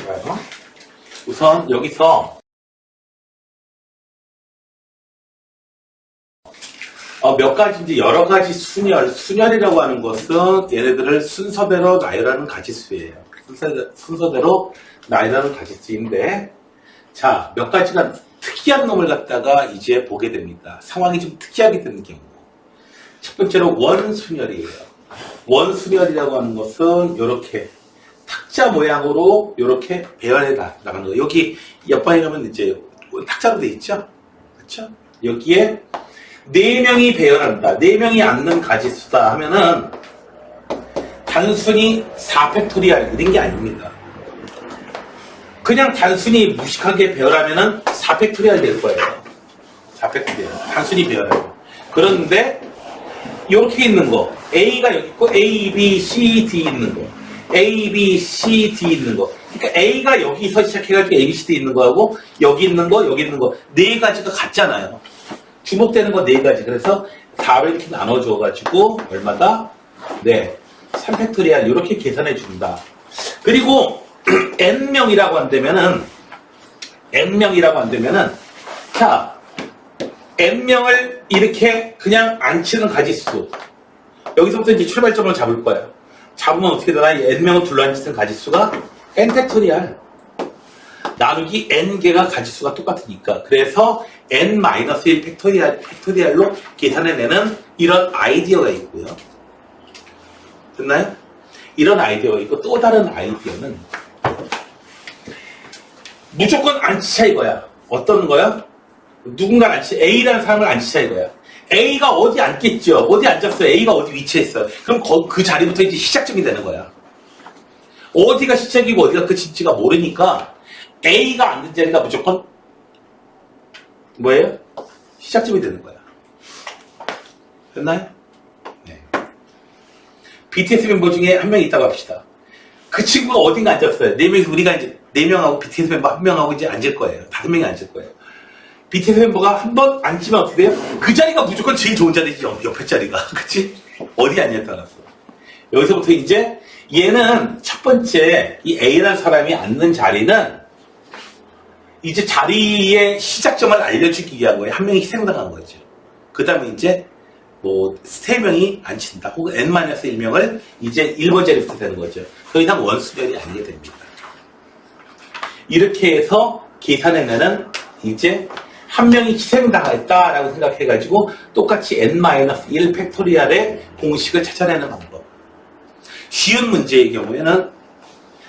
봐요. 우선 여기서 몇 가지 이제 여러 가지 순열이라고 하는 것은 얘네들을 순서대로 나열하는 가지수예요. 순서대로 나열하는 가지수인데, 자, 몇 가지가 특이한 놈을 갖다가 이제 보게 됩니다. 상황이 좀 특이하게 되는 경우. 첫 번째로 원순열이에요. 원순열이라고 하는 것은 이렇게 탁자 모양으로 이렇게 배열해 나가는 거예요. 여기 옆방에 가면 이제 탁자로 돼 있죠? 그렇죠? 여기에 4명이 배열한다. 4명이 앉는 가지수다 하면은 단순히 4팩토리얼 이런 게 아닙니다. 그냥 단순히 무식하게 배열하면은 4팩토리얼 될 거예요. 4팩토리얼. 단순히 배열해요. 그런데 이렇게 있는 거. A가 여기 있고 A, B, C, D 있는 거. A, B, C, D 있는 거. 그러니까 A가 여기서 시작해가지고 A, B, C, D 있는 거하고 여기 있는 거, 여기 있는 거. 4가지가 같잖아요. 주목되는 거 4가지. 그래서 4를 이렇게 나눠줘가지고 얼마다? 네. 3팩토리얼 이렇게 계산해 준다. 그리고 n명이라고 한다면은 자, n명을 이렇게 그냥 안 치는 가지수. 여기서부터 이제 출발점을 잡을 거예요. 잡으면 어떻게 되나? 이 n명을 둘러앉히는 가지수가 n팩토리얼. 나누기 n개가 가지수가 똑같으니까. 그래서 n-1 팩토리얼로 계산해내는 이런 아이디어가 있고요. 됐나요? 이런 아이디어가 있고, 또 다른 아이디어는 무조건 안 치자 이거야. 어떤 거야? 누군가 안 치, A라는 사람을 안 치자 이거야. A가 어디 앉겠죠? 어디 앉았어요? A가 어디 위치했어요? 그럼 그 자리부터 이제 시작점이 되는 거야. 어디가 시작이고 어디가 끝인지가 모르니까 A가 앉는 자리가 무조건 뭐예요? 시작점이 되는 거야. 됐나요? 네. BTS 멤버 중에 한 명 있다고 합시다. 그 친구가 어딘가 앉았어요. 4명에서 우리가 이제 4명하고 BTS 멤버 1명하고 이제 앉을 거예요. 5명이 앉을 거예요. BTS 멤버가 한 번 앉으면 어떻게 돼요? 그 자리가 무조건 제일 좋은 자리지, 옆에 자리가. 그치? 어디 앉냐에 따라서. 여기서부터 이제 얘는 첫 번째 이 A라는 사람이 앉는 자리는 이제 자리의 시작점을 알려주기 위한 거예요. 한 명이 희생당한 거죠. 그 다음에 이제 뭐 3명이 앉힌다. 혹은 n-1명을 이제 1번 자리부터 되는 거죠. 더 이상 원수열이 아니게 됩니다. 이렇게 해서 계산해내는 이제 한 명이 희생당했다라고 생각해가지고 똑같이 n-1 팩토리얼의 공식을 찾아내는 방법. 쉬운 문제의 경우에는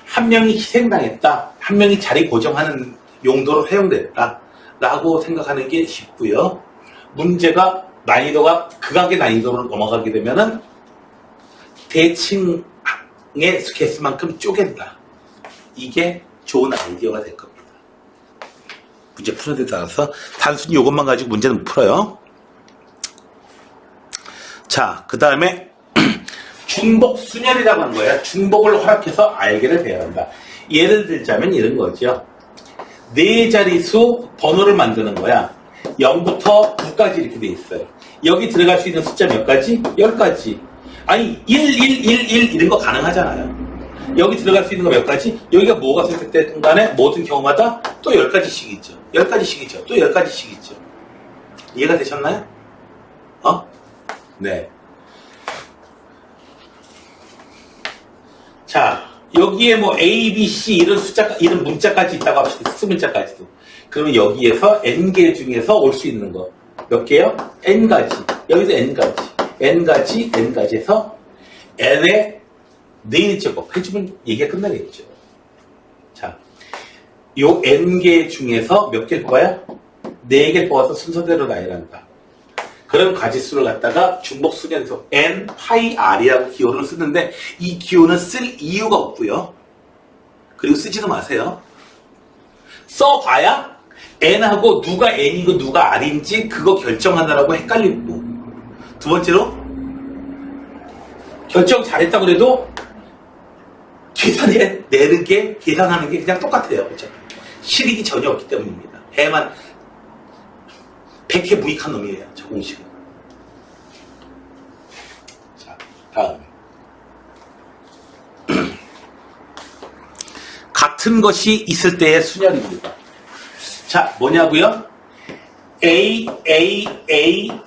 한 명이 희생당했다. 한 명이 자리 고정하는 용도로 사용됐다라고 생각하는 게 쉽고요. 문제가 난이도가 극악의 난이도로 넘어가게 되면은 대칭의 개수만큼 쪼갠다. 이게 좋은 아이디어가 될 겁니다. 문제 푸는 데 따라서 단순히 이것만 가지고 문제는 못 풀어요. 자, 그 다음에 중복 순열이라고 하는 거예요. 중복을 허락해서 알게를 배열한다. 예를 들자면 이런 거죠. 4자리수 번호를 만드는 거야. 0부터 9까지 이렇게 돼 있어요. 여기 들어갈 수 있는 숫자 몇 가지? 10가지. 아니 1, 1, 1, 1 이런 거 가능하잖아요. 여기 들어갈 수 있는 거 몇 가지? 여기가 뭐가 선택됐든 간에 모든 경우마다 또 10가지씩 있죠. 10가지씩 있죠. 또 10가지씩 있죠. 이해가 되셨나요? 네. 자, 여기에 뭐 A, B, C 이런 이런 문자까지 있다고 합시다. 수문자까지도. 그러면 여기에서 N개 중에서 올 수 있는 거. 몇 개요? N가지. 여기서 N가지. N가지에서 N의 4일 제곱 해주면 얘기가 끝나겠죠. 자, 요 N개 중에서 몇 개일 거야? 4개 뽑아서 순서대로 나열한다. 그런 가지수를 갖다가 중복순열에서 N, 파이, R이라고 기호를 쓰는데 이 기호는 쓸 이유가 없고요. 그리고 쓰지도 마세요. 써봐야 N하고 누가 N이고 누가 R인지 그거 결정하느라고 헷갈리고, 두 번째로 결정 잘했다고 그래도 계산하는 게 그냥 똑같아요. 그렇죠? 실익이 전혀 없기 때문입니다. 배만 100회 무익한 놈이에요. 저 공식은. 다음. 같은 것이 있을 때의 순열입니다. 자, 뭐냐고요? A,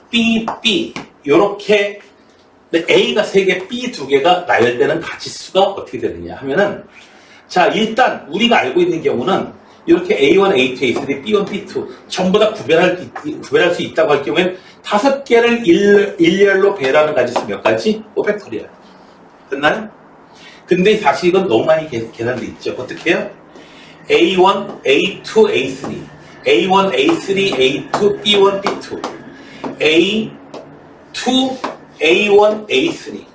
B, B. 요렇게 A가 3개, B 2개가 나열되는 가지수가 어떻게 되느냐 하면은, 자, 일단 우리가 알고 있는 경우는 이렇게 A1, A2, A3, B1, B2 전부 다 구별할 수 있다고 할 경우에는 5개를 일렬로 배열하는 가지수 몇 가지? 5팩토리얼. 됐나요? 근데 사실 이건 너무 많이 계산돼 있죠. 어떻게 해요? A1, A2, A3, A1, A3, A2, B1, B2, A2, A1, A3,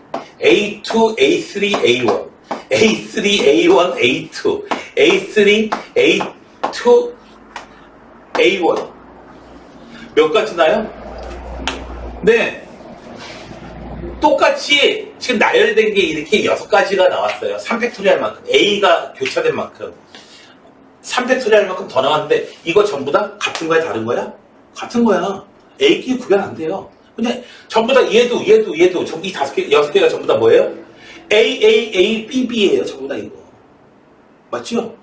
A2, A3, A1, A3, A1, A2, A3, A2, A1 몇 가지 나요? 네, 똑같이 지금 나열된 게 이렇게 6가지가 나왔어요. 3팩토리할 만큼, A가 교차된 만큼 3팩토리할 만큼 더 나왔는데 이거 전부 다 같은 거야 다른 거야? 같은 거야. A끼리 구별 안 돼요. 근데 전부 다 얘도 전부 이 5개, 6개가 전부 다 뭐예요? A, B, B예요. 전부 다 이거. 맞죠?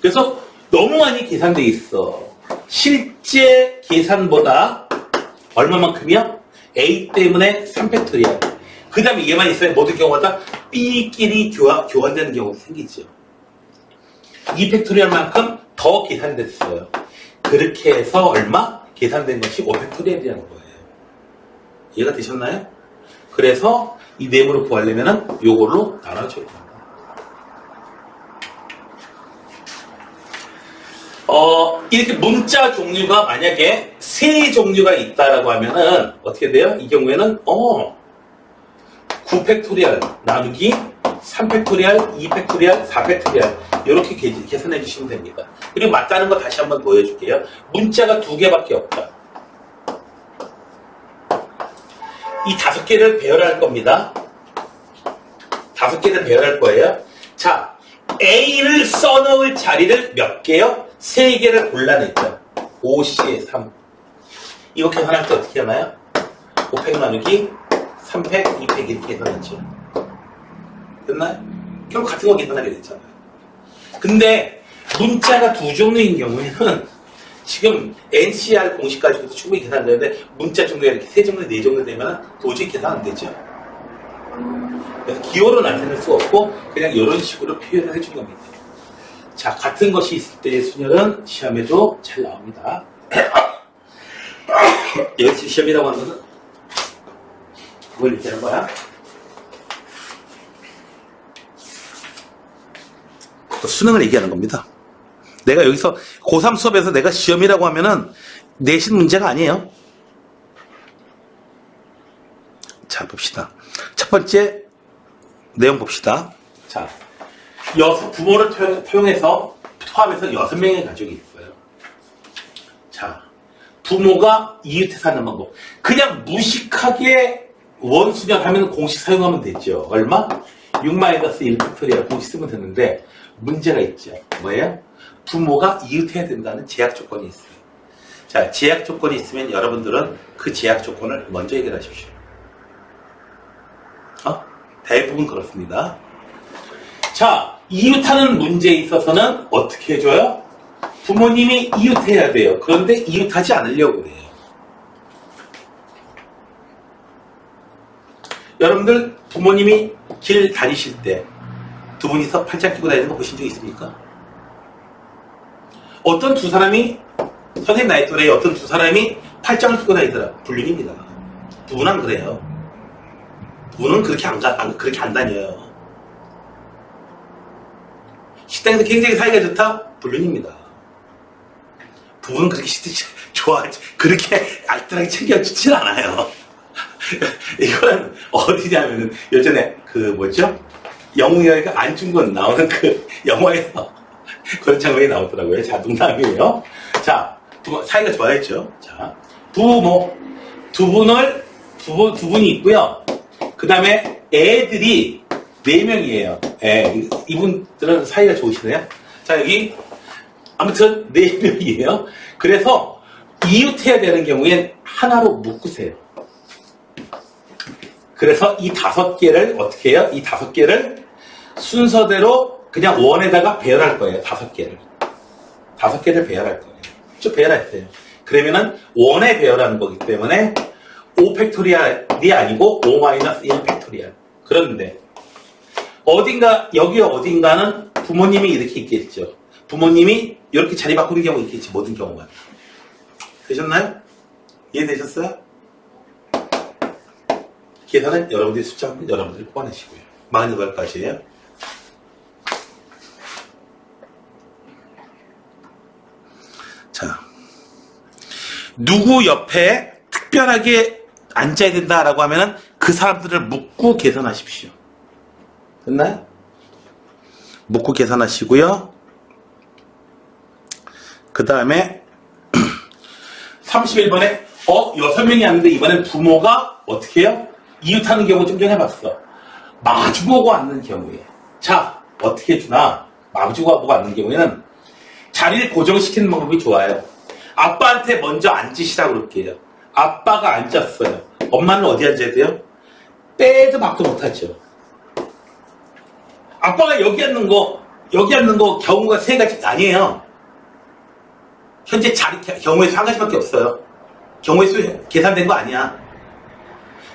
그래서 너무 많이 계산돼 있어. 실제 계산보다 얼마만큼이요? A 때문에 3팩토리얼. 그 다음에 얘만 있어요. 모든 경우마다 B끼리 교환되는 경우가 생기죠. 2팩토리얼만큼 더 계산됐어요. 그렇게 해서 얼마? 계산된 것이 5팩토리얼이라는 거예요. 이해가 되셨나요? 그래서 이 네모를 구하려면은 요걸로 나눠줘야 됩니다. 이렇게 문자 종류가 만약에 3종류가 있다라고 하면은 어떻게 돼요? 이 경우에는 9팩토리얼 나누기 3팩토리얼, 2팩토리얼, 4팩토리얼 이렇게 계산해 주시면 됩니다. 그리고 맞다는 거 다시 한번 보여줄게요. 문자가 2개밖에 없다. 이 5개를 배열할 겁니다. 5개를 배열할 거예요. 자, A를 써놓을 자리를 몇 개요? 3개를 골라냈죠. 5C에 3. 이거 계산할 때 어떻게 하나요? 5팩 나누기 3팩, 2팩 이렇게 계산하죠. 됐나요? 결국 같은 거 계산하게 됐잖아요. 근데 문자가 2종류인 경우에는 지금 NCR 공식 가지고도 충분히 계산되는데 문자 종류가 이렇게 3종류, 4종류 되면 도저히 계산 안 되죠. 그래서 기호로 나타낼 수 없고 그냥 이런 식으로 표현을 해준 겁니다. 자, 같은 것이 있을 때의 순열은 시험에도 잘 나옵니다. 여기 시험이라고 하는 것은 그걸 이렇게 하는 거야. 수능을 얘기하는 겁니다. 내가 여기서 고3 수업에서 내가 시험이라고 하면은 내신 문제가 아니에요. 자, 봅시다. 첫 번째 내용 봅시다. 자, 부모를 포함해서 6명의 가족이 있어요. 자, 부모가 이웃에 사는 방법. 그냥 무식하게 원수년 하면 공식 사용하면 되죠. 얼마? 6-1팩토리얼 공식 쓰면 되는데 문제가 있죠. 뭐예요? 부모가 이웃해야 된다는 제약 조건이 있어요. 자, 제약 조건이 있으면 여러분들은 그 제약 조건을 먼저 해결하십시오. 대부분 그렇습니다. 자, 이웃하는 문제에 있어서는 어떻게 해줘요? 부모님이 이웃해야 돼요. 그런데 이웃하지 않으려고 해요. 여러분들 부모님이 길 다니실 때 두 분이서 팔짱 끼고 다니는 거 보신 적 있습니까? 어떤 두 사람이 선생님 나이 또래에 어떤 두 사람이 팔짱을 끼고 다니더라. 불륜입니다. 부부는 그래요. 부부는 그렇게 안 다녀요. 식당에서 굉장히 사이가 좋다? 불륜입니다. 부부는 그렇게 그렇게 알뜰하게 챙겨주진 않아요. 이건 어디냐면은 예전에 영웅이가 안중근 나오는 그 영화에서 그런 장면이 나오더라고요. 자, 농담이에요. 자, 사이가 좋아했죠. 자, 두 분이 있고요. 그 다음에 애들이 4명이에요. 이분들은 사이가 좋으시네요. 자, 여기 아무튼 4명이에요. 그래서 이웃해야 되는 경우엔 하나로 묶으세요. 그래서 이 5개를 어떻게 해요? 이 5개를 순서대로 그냥 원에다가 배열할 거예요. 5개를. 5개를 배열할 거예요. 쭉 배열했어요. 그러면은 원에 배열하는 거기 때문에 5 팩토리얼이 아니고 5-1 팩토리얼. 그런데 여기 어딘가는 부모님이 이렇게 있겠죠. 부모님이 이렇게 자리 바꾸는 경우 있겠지. 모든 경우가. 되셨나요? 이해되셨어요? 계산은 여러분들이 숫자는 여러분들이 뽑아내시고요. 48가지예요. 자, 누구 옆에 특별하게 앉아야 된다라고 하면은 그 사람들을 묻고 계산하십시오. 됐나요? 묻고 계산하시고요. 그 다음에 31번에 6명이 앉는데 이번엔 부모가 어떻게 해요? 이웃하는 경우 좀 전에 봤어. 마주보고 앉는 경우에. 자, 어떻게 해주나? 마주보고 앉는 경우에는 자리를 고정시키는 방법이 좋아요. 아빠한테 먼저 앉으시라고 그럴게요. 아빠가 앉았어요. 엄마는 어디 앉아야 돼요? 빼도 박도 못하죠. 아빠가 여기 앉는 거 경우가 3가지 아니에요. 현재 경우에 1가지밖에 없어요. 경우의 수 계산된 거 아니야.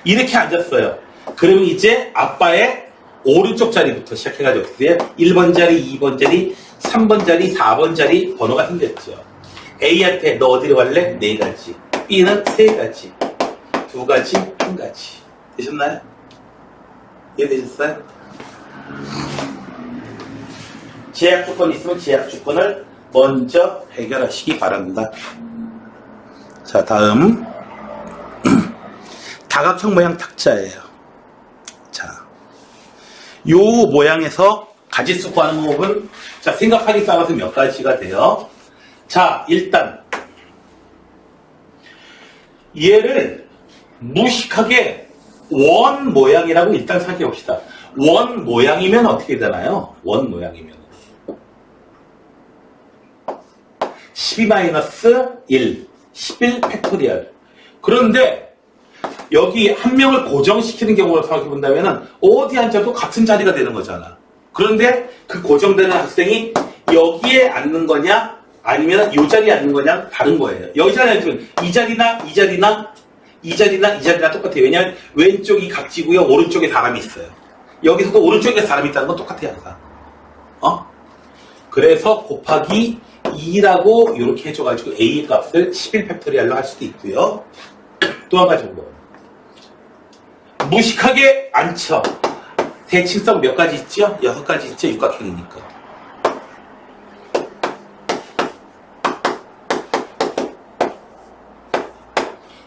이렇게 앉았어요. 그러면 이제 아빠의 오른쪽 자리부터 시작해가지고 어떻게 돼요? 1번 자리, 2번 자리, 3번 자리, 4번 자리 번호가 생겼죠. A한테 너 어디로 갈래? 4가지. B는 3가지. 2가지, 1가지. 되셨나요? 이해되셨어요? 제약 조건이 있으면 제약 조건을 먼저 해결하시기 바랍니다. 자, 다음 다각형 모양 탁자예요. 자, 요 모양에서 가지수 구하는 법은 자, 생각하기 따라서 몇 가지가 돼요. 자, 일단 얘를 무식하게 원 모양이라고 일단 생각해 봅시다. 원 모양이면 어떻게 되나요? 원 모양이면 12-1, 11 팩토리얼. 그런데 여기 한 명을 고정시키는 경우로 생각해 본다면 어디 앉아도 같은 자리가 되는 거잖아. 그런데 그 고정되는 학생이 여기에 앉는 거냐 아니면 이 자리에 앉는 거냐 다른 거예요. 여기 자리에 앉으면 이 자리나 똑같아요. 왜냐하면 왼쪽이 각지고요. 오른쪽에 사람이 있어요. 여기서도 오른쪽에 사람이 있다는 건 똑같아요. 항상. 그래서 곱하기 2라고 이렇게 해줘가지고 A 값을 11 팩토리얼로 할 수도 있고요. 또 한 가지 뭐 무식하게 앉혀. 대칭성 몇 가지 있죠? 6가지 있죠? 육각형이니까.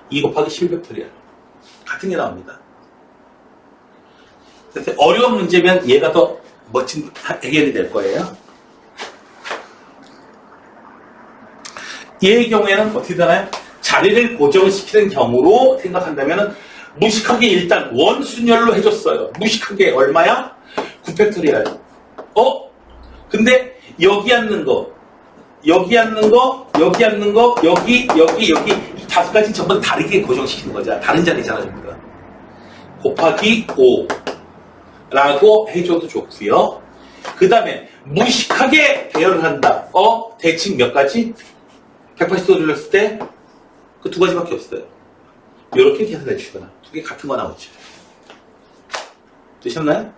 이 곱하기 11 팩토리얼 같은 게 나옵니다. 그래서 어려운 문제면 얘가 더 멋진 해결이 될 거예요. 얘의 경우에는 어떻게 되나요? 자리를 고정시키는 경우로 생각한다면 무식하게 일단 원순열로 해줬어요. 무식하게 얼마야? 9 팩토리얼. 근데 여기 앉는 거, 여기 앉는 거, 여기 앉는 거, 여기 이 5가지 전부 다르게 고정시키는 거잖아. 다른 자리잖아, 전부 다. 곱하기 5라고 해줘도 좋고요. 그 다음에 무식하게 배열을 한다. 대칭 몇 가지? 180도 돌렸을 때 그 2가지밖에 없어요. 이렇게 계산해 주시거나 2개 같은 거 나오죠. 되셨나요?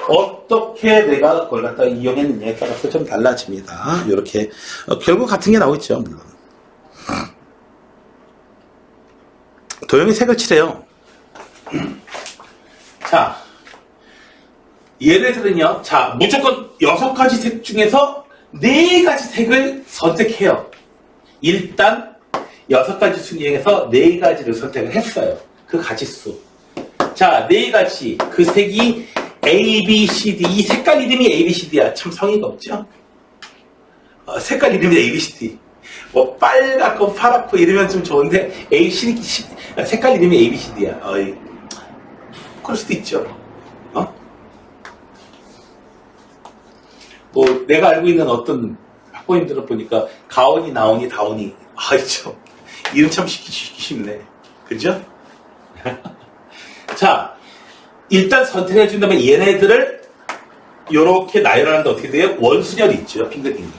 어떻게 내가 그걸 갖다가 이용했느냐에 따라서 좀 달라집니다. 이렇게 결국 같은 게 나오겠죠. 물론 도형이 색을 칠해요. 자, 예를 들면요. 자, 무조건 6가지 색 중에서 4가지 색을 선택해요. 일단 6가지 중에서 4가지를 선택을 했어요. 그 가지수. 자, 4가지. 그 색이 A, B, C, D. 이 색깔 이름이 A, B, C, D야. 참 성의가 없죠? 색깔 이름이 A, B, C, D. 뭐 빨갛고 파랗고 이러면 좀 좋은데 A, C, D. 색깔 이름이 A, B, C, D야. 그럴 수도 있죠. 뭐 내가 알고 있는 어떤 학부모님들을 보니까 가온이, 나온이, 다온이 있죠. 이름 참 시키기 쉽네. 그죠? 자, 일단 선택해 준다면 얘네들을 요렇게 나열하는데 어떻게 돼요? 원수열이 있죠. 빙글빙글.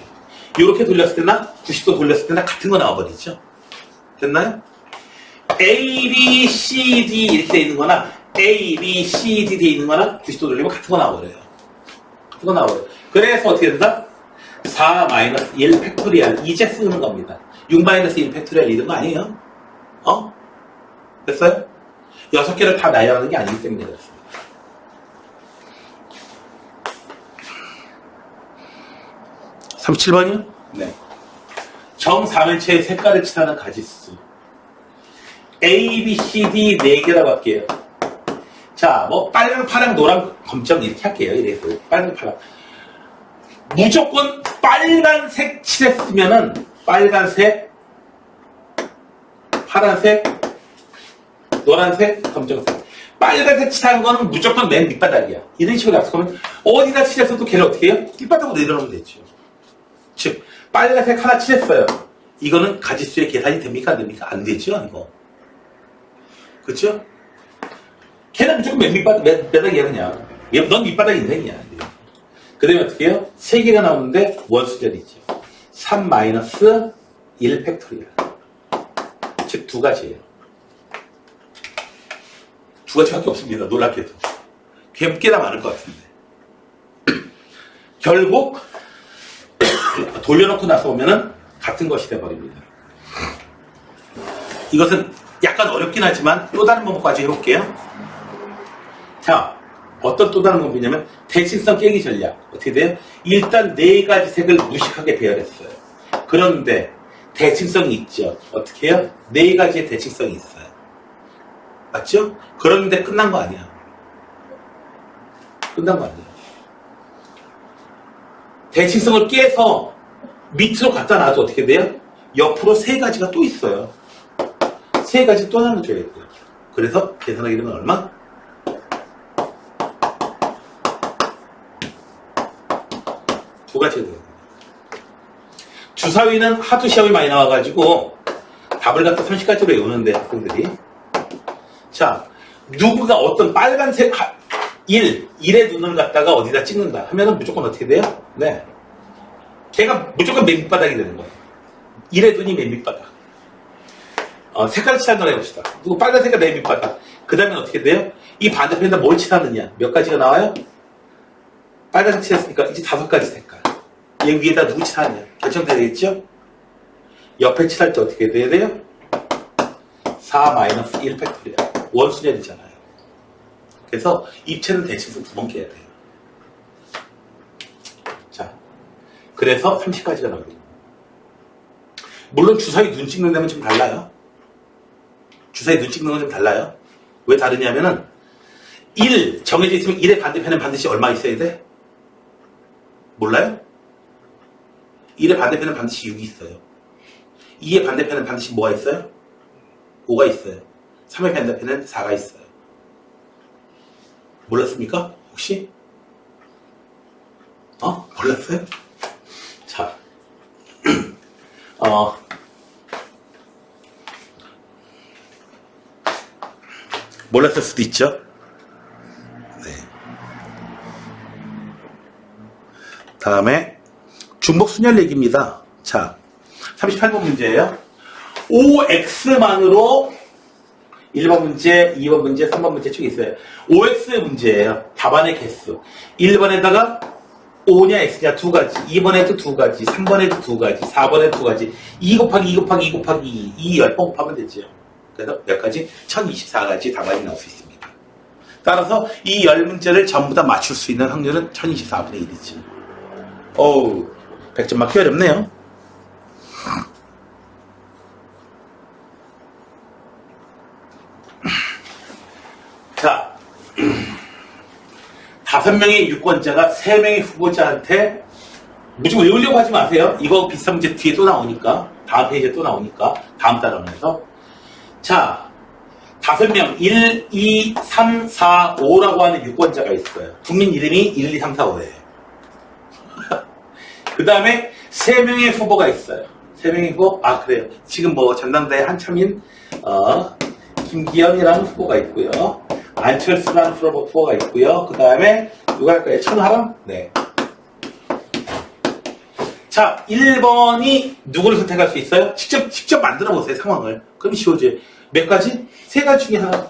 요렇게 돌렸을 때나 90도 돌렸을 때나 같은 거 나와버리죠. 됐나요? A, B, C, D 이렇게 돼 있는 거나 A, B, C, D 돼 있는 거나 90도 돌리면 같은 거 나와버려요. 같은 거 나와버려요. 그래서 어떻게 된다? 4-1 팩토리얼 이제 쓰는 겁니다. 6-1 팩토리얼 이런 거 아니에요? 됐어요? 6개를 다 나열하는 게 아니기 때문에 그렇습니다. (37) 번이요? 네. 정삼일체의 색깔을 칠하는 가지수. A, B, C, D 4개라고 할게요. 자, 뭐, 빨강, 파랑, 노랑, 검정 이렇게 할게요. 이래서. 빨강, 파랑. 무조건 빨간색 칠했으면은, 빨간색, 파란색, 노란색, 검정색. 빨간색 칠한 거는 무조건 맨 밑바닥이야. 이런 식으로 약속하면, 어디다 칠했어도 걔를 어떻게 해요? 밑바닥으로 내려놓으면 되죠. 즉, 빨간색 하나 칠했어요. 이거는 가지수의 계산이 됩니까? 안 됩니까? 안 되죠, 이거. 그쵸? 걔는 무조건 맨 밑바닥이야, 그냥. 넌 밑바닥 인생이야. 그 다음에 어떻게 해요? 3개가 나오는데 원수절이죠. 3-1 팩토리얼. 즉, 2가지예요. 2가지밖에 없습니다. 놀랍게도. 꽤나 많을 것 같은데. 결국, 돌려놓고 나서 보면은 같은 것이 돼버립니다. 이것은 약간 어렵긴 하지만 또 다른 방법까지 해볼게요. 자, 어떤 또 다른 방법이냐면 대칭성 깨기 전략. 어떻게 돼요? 일단 4가지 색을 무식하게 배열했어요. 그런데 대칭성이 있죠. 어떻게 해요? 4가지의 대칭성이 있어요. 맞죠? 그런데 끝난 거 아니야. 끝난 거 아니야. 대칭성을 깨서 밑으로 갖다 놔도 어떻게 돼요? 옆으로 3가지가 또 있어요. 3가지 또 하나 줘야 돼요. 그래서 계산하게 되면 얼마? 두 가지가 돼요. 주사위는 하도 시험이 많이 나와가지고 답을 갖다 30가지로 외우는데 학생들이. 자, 누구가 어떤 빨간색 1의 눈을 갖다가 어디다 찍는다 하면은 무조건 어떻게 돼요? 네. 걔가 무조건 맨 밑바닥이 되는 거예요. 1의 눈이 맨 밑바닥. 색깔을 칠한다고 해봅시다. 누구 빨간색깔 맨 밑바닥. 그 다음에 어떻게 돼요? 이 반대편에다 뭘 칠하느냐? 몇 가지가 나와요? 빨간색 칠했으니까 이제 5가지 색깔. 얘 위에다 누구 칠하느냐? 결정되겠죠? 옆에 칠할 때 어떻게 돼야 돼요? 4-1 팩토리얼. 원수열이잖아요. 그래서 입체는 대칭성 2번 깨야 돼요. 자, 그래서 30가지가 나옵니다. 물론 주사위 눈 찍는 데는 좀 달라요. 주사위 눈 찍는 건 좀 달라요. 왜 다르냐면은 1 정해져 있으면 1의 반대편은 반드시 얼마 있어야 돼? 몰라요? 1의 반대편은 반드시 6이 있어요. 2의 반대편은 반드시 뭐가 있어요? 5가 있어요. 3의 반대편은 4가 있어요. 몰랐습니까? 혹시? 몰랐어요? 자, 몰랐을 수도 있죠? 네. 다음에 중복순열 얘기입니다. 자, 38번 문제예요. OX만으로 1번 문제, 2번 문제, 3번 문제 쭉 있어요. OX 문제예요. 답안의 개수. 1번에다가 O냐 X냐 2가지, 2번에도 2가지, 3번에도 2가지, 4번에도 2가지, 2 곱하기 2 곱하기 2 곱하기 2 10번 곱하면 되죠. 그래서 몇 가지? 1024가지 답안이 나올 수 있습니다. 따라서 이 10문제를 전부 다 맞출 수 있는 확률은 1024분의 1이죠. 어우, 100점 맞기 어렵네요. 자, 5명의 유권자가 3명의 후보자한테 무조건 외우려고 하지 마세요. 이거 비슷한 문제 뒤에 또 나오니까, 다음 페이지에 또 나오니까, 다음 단원에서. 자, 5명, 1, 2, 3, 4, 5라고 하는 유권자가 있어요. 국민 이름이 1, 2, 3, 4, 5예요. 그 다음에 3명의 후보가 있어요. 3명의 후보? 아, 그래요. 지금 뭐 전당대회 한참인, 김기현이라는 후보가 있고요. 안철수라는 후보가 있고요. 그 다음에 누가 할까요? 천하람? 네. 자, 1번이 누구를 선택할 수 있어요? 직접 만들어 보세요, 상황을. 그럼 쉬워져요. 몇 가지? 세 가지 중에 하나.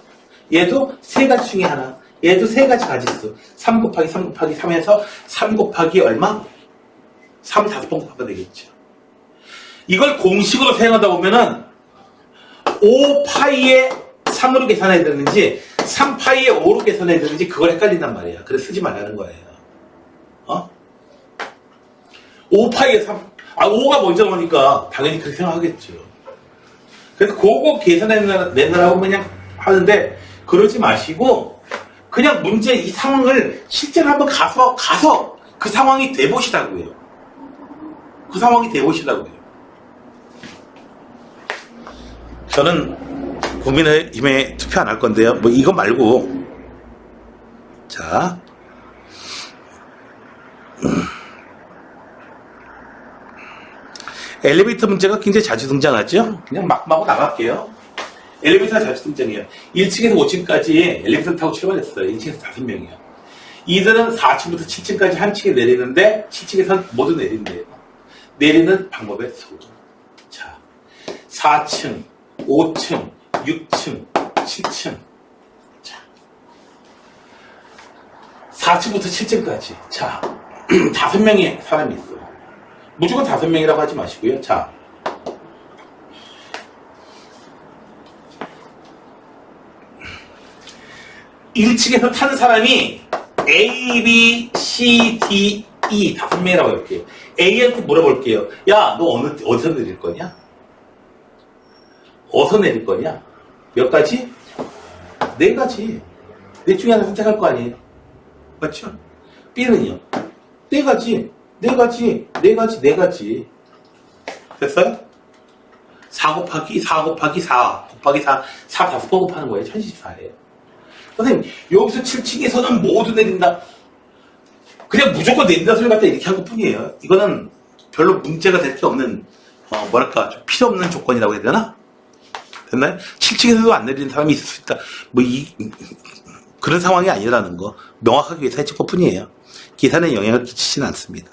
얘도 세 가지 중에 하나. 얘도 세 가지 가지수. 3 곱하기 3 곱하기 3에서 3 곱하기 얼마? 3 5번 곱하면 되겠죠. 이걸 공식으로 사용하다 보면은 5파이에 3으로 계산해야 되는지 3파이에 5로 계산해야 되는지 그걸 헷갈린단 말이야. 그래서 쓰지 말라는 거예요. 5파이에 3. 5가 먼저 나오니까 당연히 그렇게 생각하겠죠. 그래서 그거 계산해내라고 그냥 하는데 그러지 마시고 그냥 문제 이 상황을 실제로 한번 가서 그 상황이 돼보시라고요. 그 상황이 돼보시라고요. 저는 국민의힘에 투표 안 할 건데요. 뭐 이거 말고 자 엘리베이터 문제가 굉장히 자주 등장하죠. 그냥 막 나갈게요. 엘리베이터가 자주 등장해요. 1층에서 5층까지 엘리베이터 타고 출발했어요. 1층에서 5명이요. 이들은 4층부터 7층까지 한 층에 내리는데 7층에서 모두 내린대요. 내리는 방법의 소리. 자, 4층, 5층, 6층, 7층. 자, 4층부터 7층까지. 자, 5명의 사람이 있어요. 무조건 5명이라고 하지 마시고요. 자, (1층에서) 타는 사람이 A, B, C, D, E 5명이라고 할게요. A한테 물어볼게요. 야, 너 어디서 내릴 거냐? 어디서 내릴 거냐? 몇 가지? 4가지. 4 중에 하나 선택할 거 아니에요? 맞죠? B는요? 4가지. 4가지. 됐어요? 4 곱하기 4 곱하기 4 곱하기 4 5번 곱하는 거예요. 1014예요. 선생님, 여기서 7층에서는 모두 내린다. 그냥 무조건 내린다 소리 갖다 이렇게 한 것 뿐이에요. 이거는 별로 문제가 될 게 없는, 뭐랄까, 좀 필요 없는 조건이라고 해야 되나? 됐나요? 7층에서도 안 내리는 사람이 있을 수 있다. 그런 상황이 아니라는 거. 명확하게 해서 해줄 것 뿐이에요. 계산에 영향을 끼치지는 않습니다.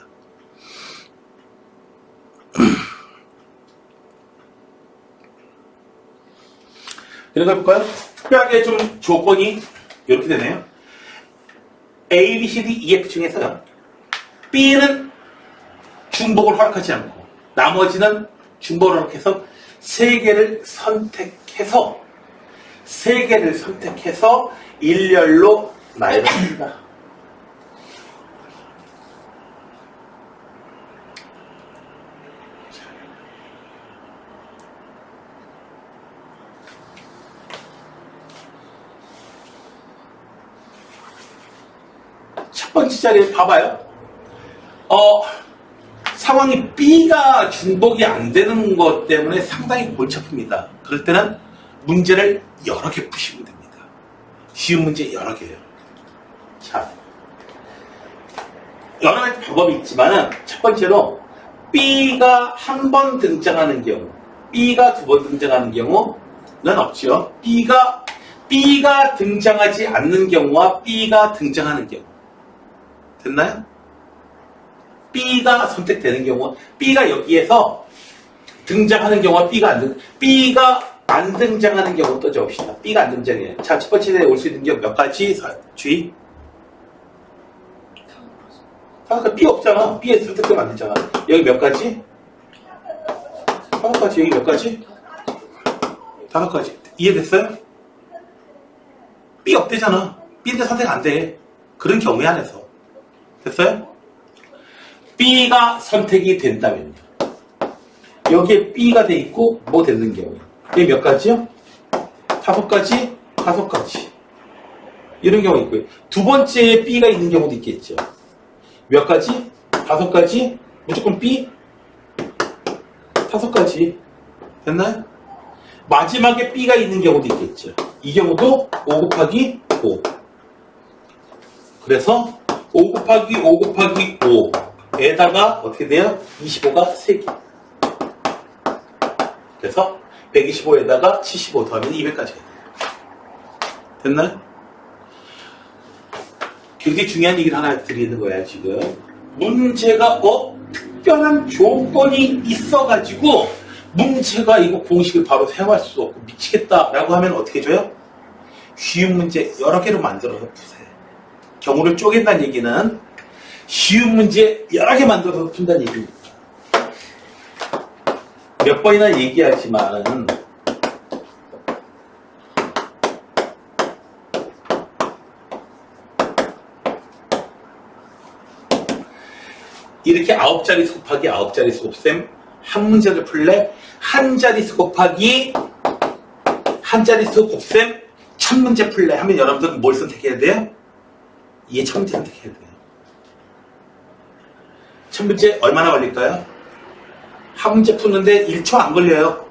이런 거 해볼까요? 특별하게 좀 조건이 이렇게 되네요. A, B, C, D, E, F 중에서요. B는 중복을 허락하지 않고 나머지는 중복을 허락해서 3개를 선택해서 일렬로 나열합니다. 첫 번째 자리에 봐봐요. 상황이 B가 중복이 안 되는 것 때문에 상당히 골치 아픕니다. 그럴 때는 문제를 여러 개 푸시면 됩니다. 쉬운 문제 여러 개예요. 자, 여러 가지 방법이 있지만은 첫 번째로 B가 한 번 등장하는 경우, B가 2번 등장하는 경우는 없죠. B가 등장하지 않는 경우와 B가 등장하는 경우. 됐나요? B가 선택되는 경우, B가 여기에서 등장하는 경우와 B가 안 등장하는 경우 또 적읍시다. B가 안 등장해요. 자, 첫 번째 올 수 있는 경우 몇 가지? 주의. B 없잖아. B에 선택되면 안 되잖아. 여기 몇 가지? 5가지. 여기 몇 가지? 5가지. 이해됐어요? B 없대잖아. B인데 선택 안 돼. 그런 경우에 한해서. 됐어요? B가 선택이 된다면요. 여기에 B가 돼 있고 뭐 되는 경우에. 이게 몇 가지요? 5가지, 5가지. 이런 경우 있고요. 두 번째에 B가 있는 경우도 있겠죠. 몇 가지? 5가지? 무조건 B? 5가지. 됐나요? 마지막에 B가 있는 경우도 있겠죠. 이 경우도 5 곱하기 5. 그래서 5 곱하기 5 곱하기 5에다가 어떻게 돼요? 25가 3개. 그래서 125에다가 75 더하면 200까지 해요. 됐나? 굉장히 중요한 얘기를 하나 드리는 거야, 지금. 문제가, 특별한 조건이 있어가지고, 문제가 이거 공식을 바로 사용할 수 없고, 미치겠다라고 하면 어떻게 줘요? 쉬운 문제 여러 개로 만들어서 푸세요. 경우를 쪼갠다는 얘기는, 쉬운 문제 여러 개 만들어서 푼다는 얘기입니다. 몇 번이나 얘기하지만, 이렇게 9자릿수 곱하기 9자릿수 곱셈 한 문제를 풀래 한 자릿수 곱하기 한 자릿수 곱셈 1000문제 풀래 하면 여러분들은 뭘 선택해야 돼요? 이게 1000문제 선택해야 돼요. 1000문제 얼마나 걸릴까요? 한 문제 푸는데 1초 안 걸려요.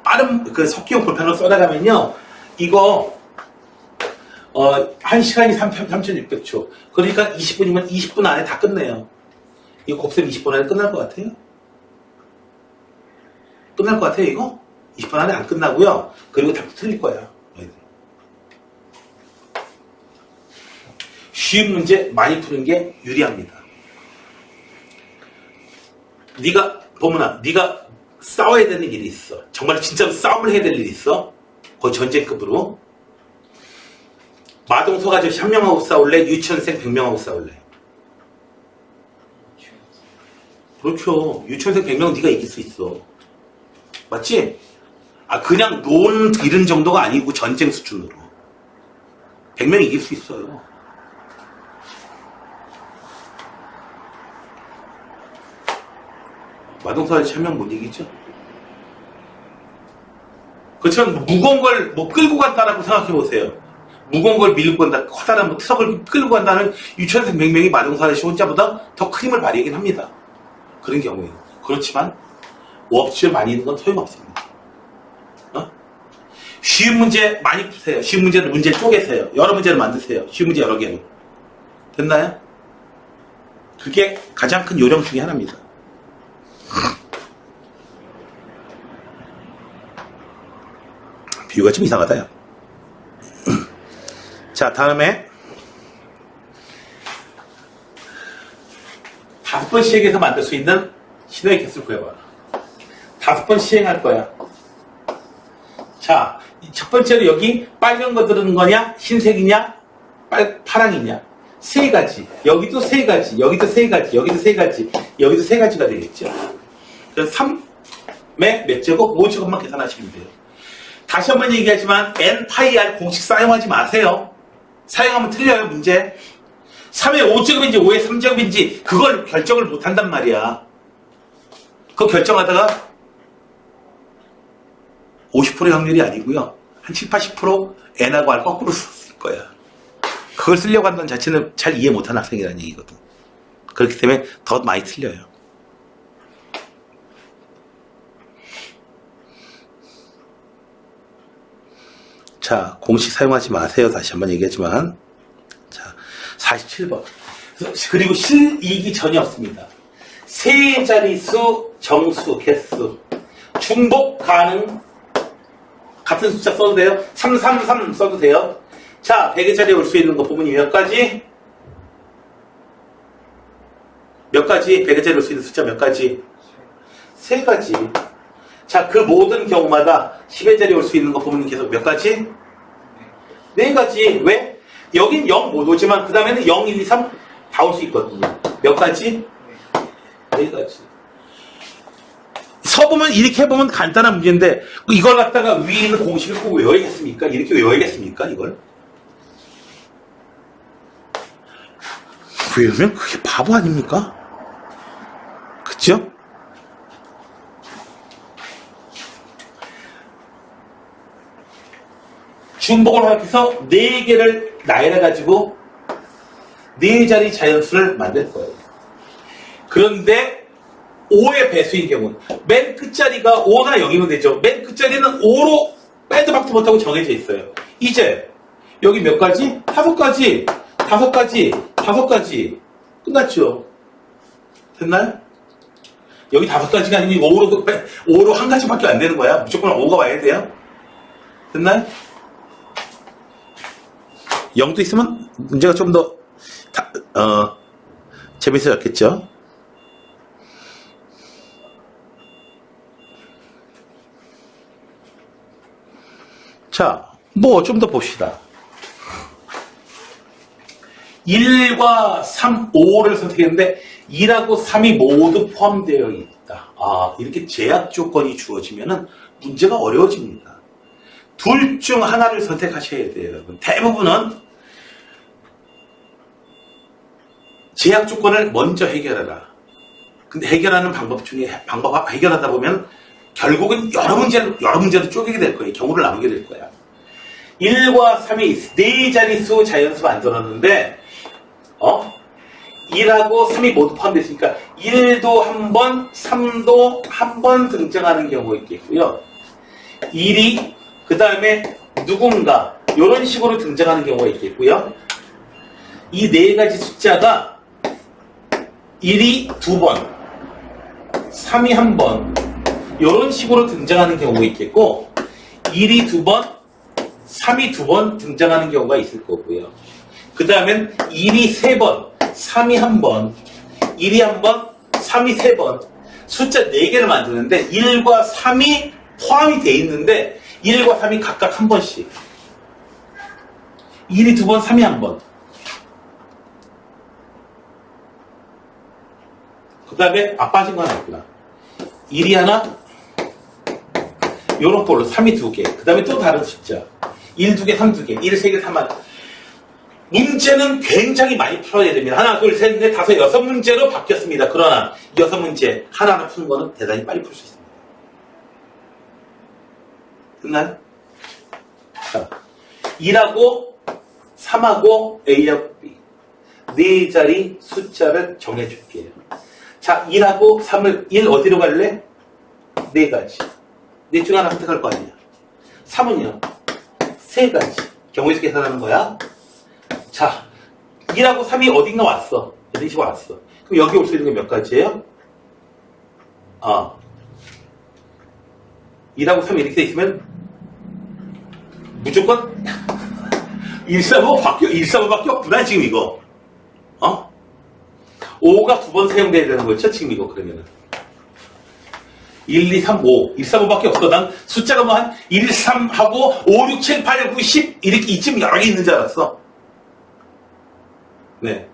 빠른 그 석기용 볼펜으로 써나가면요 이거 1시간이 3600초 그러니까 20분이면 20분 안에 다 끝내요. 이거 곱셈 20분 안에 끝날 것 같아요? 끝날 것 같아요, 이거? 20분 안에 안 끝나고요. 그리고 답도 틀릴 거예요. 쉬운 문제 많이 푸는 게 유리합니다. 네가, 범은아, 네가 싸워야 되는 일이 있어. 정말 진짜로 싸움을 해야 될 일이 있어. 거의 전쟁급으로. 마동석 아저씨 1명하고 싸울래? 유치원생 100명하고 싸울래? 그렇죠. 유치원생 100명 네가 이길 수 있어. 맞지? 그냥 논 이런 정도가 아니고 전쟁 수준으로. 100명 이길 수 있어요. 마동석 아저씨 1명 못 이기죠? 그렇지만 무거운 걸 끌고 간다라고 생각해 보세요. 무거운 걸 밀고 간다, 커다란 트럭을 끌고 간다는 유치원생 100명이 마동석 아저씨 혼자보다 더 큰 힘을 발휘하긴 합니다. 그런 경우에는. 그렇지만 워크숍에 많이 있는 건 소용없습니다. 쉬운 문제 많이 푸세요. 쉬운 문제는 문제 쪼개세요. 여러 문제를 만드세요. 쉬운 문제 여러 개로. 됐나요? 그게 가장 큰 요령 중에 하나입니다. 비유가 좀 이상하다요. 자, 다음에 5번 시행해서 만들 수 있는 신호의 개수를 구해봐라. 5번 시행할 거야. 자, 첫 번째로 여기 빨간 거 들어는 거냐? 흰색이냐? 파랑이냐? 세 가지. 여기도 세 가지. 여기도 세 가지. 여기도 세 가지. 여기도 세 가지가 되겠죠. 그래서 3의 몇 제곱? 5제곱만 계산하시면 돼요. 다시 한번 얘기하지만 n 파이 r 공식 사용하지 마세요. 사용하면 틀려요, 문제. 3의 5제곱인지 5의 3제곱인지 그걸 결정을 못한단 말이야. 그거 결정하다가 50%의 확률이 아니고요. 한 7, 80% n하고 r 거꾸로 쓸 거야. 그걸 쓰려고 한다는 자체는 잘 이해 못하는 학생이라는 얘기거든. 그렇기 때문에 더 많이 틀려요. 자, 공식 사용하지 마세요. 다시 한번 얘기하지만. 자, 47번. 그리고 실이기 전이 없습니다. 세 자릿수, 정수, 개수. 중복 가능. 같은 숫자 써도 돼요? 333 써도 돼요? 자, 100의 자리에 올 수 있는 거 부분이 몇 가지? 몇 가지? 100의 자리에 올 수 있는 숫자 몇 가지? 세 가지. 자, 그 모든 경우마다 10의 자리에 올 수 있는 거 부분은 계속 몇 가지? 네 가지. 왜? 여긴 0 못 오지만 그 다음에는 0, 1, 2, 3 다 올 수 있거든요. 몇 가지? 네 가지. 서보면 이렇게 해보면 간단한 문제인데 이걸 갖다가 위에 있는 공식을 꼭 외워야겠습니까? 이렇게 외워야겠습니까? 이걸? 외우면 그게 바보 아닙니까? 그쵸? 중복을 합해서 4개를 나열해가지고 4자리 자연수를 만들 거예요. 그런데 5의 배수인 경우는 맨 끝자리가 5나 0이면 되죠. 맨 끝자리는 5로 빼도 박도 못하고 정해져 있어요. 이제 여기 몇 가지? 5가지, 5가지, 5가지 끝났죠. 됐나요? 여기 5가지가 아니고 5로 한 가지밖에 안 되는 거야. 무조건 5가 와야 돼요. 됐나요? 0도 있으면 문제가 좀 더 재밌어졌겠죠. 자, 뭐 좀 더 봅시다. 1과 3, 5를 선택했는데 2하고 3이 모두 포함되어 있다. 이렇게 제약 조건이 주어지면 문제가 어려워집니다. 둘 중 하나를 선택하셔야 돼요, 여러분. 대부분은 제약 조건을 먼저 해결해라. 근데 해결하는 방법 중에 해결하다 보면 결국은 여러 문제로 쪼개게 될 거예요. 경우를 나누게 될 거야. 1과 3이 네 자릿수 자연수 만들었는데 1하고 3이 모두 포함되어 있으니까 1도 한 번, 3도 한 번 등장하는 경우가 있겠고요. 1이 그 다음에 누군가 이런 식으로 등장하는 경우가 있겠고요. 이 네 가지 숫자가 1이 두 번, 3이 한 번 이런 식으로 등장하는 경우가 있겠고 1이 두 번, 3이 두 번 등장하는 경우가 있을 거고요. 그 다음엔 1이 세 번, 3이 한 번, 1이 한 번, 3이 세 번 숫자 4개를 만드는데 1과 3이 포함이 돼 있는데 1과 3이 각각 한 번씩 1이 두 번, 3이 한 번 그 다음에 빠진 거 하나 있구나. 1이 하나 요런 걸로 3이 두 개 그 다음에 또 다른 숫자 1 두 개, 3 두 개, 1 세 개, 3 하나. 문제는 굉장히 많이 풀어야 됩니다. 하나, 둘, 셋, 넷, 다섯, 6문제로 바뀌었습니다. 그러나 6문제 하나하나 푸는 거는 대단히 빨리 풀 수 있습니다. 끝나요? 자, 2하고 3하고 A하고 B 네 자리 숫자를 정해줄게요. 자, 1하고 3을 1 어디로 갈래? 네 가지. 넷 중 하나 선택할 거 아니야. 3은요? 세 가지. 경우에서 계산하는 거야. 자, 1하고 3이 어딘가 왔어. 이런 식으로 왔어. 그럼 여기 올 수 있는 게 몇 가지예요? 1하고 3이 이렇게 돼 있으면 무조건 135밖에 없구나, 지금 이거. 5가 두 번 사용돼야 되는 거죠, 지금 이거, 그러면은. 1, 2, 3, 5. 1, 3, 5밖에 없어. 난 숫자가 뭐 한 1, 3 하고 5, 6, 7, 8, 9, 10 이렇게 이쯤 여러 개 있는 줄 알았어. 네.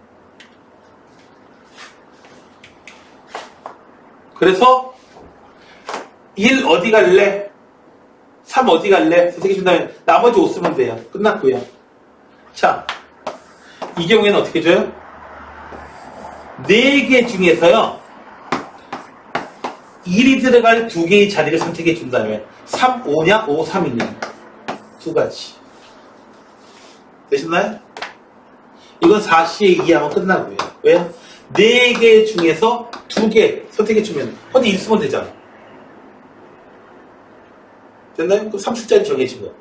그래서 1 어디 갈래? 3 어디 갈래? 선택해 준다면 나머지 5 쓰면 돼요. 끝났고요. 자, 이 경우에는 어떻게 줘요? 4개 중에서요. 1이 들어갈 2개의 자리를 선택해 준다면 3, 5냐? 5, 3이냐? 두 가지. 되셨나요? 이건 4C에 2 하면 끝나고요. 왜요? 4개 중에서 2개 선택해 주면 어디 1 쓰면 되잖아. 됐나요? 그럼 3숫자리 정해진 거고요.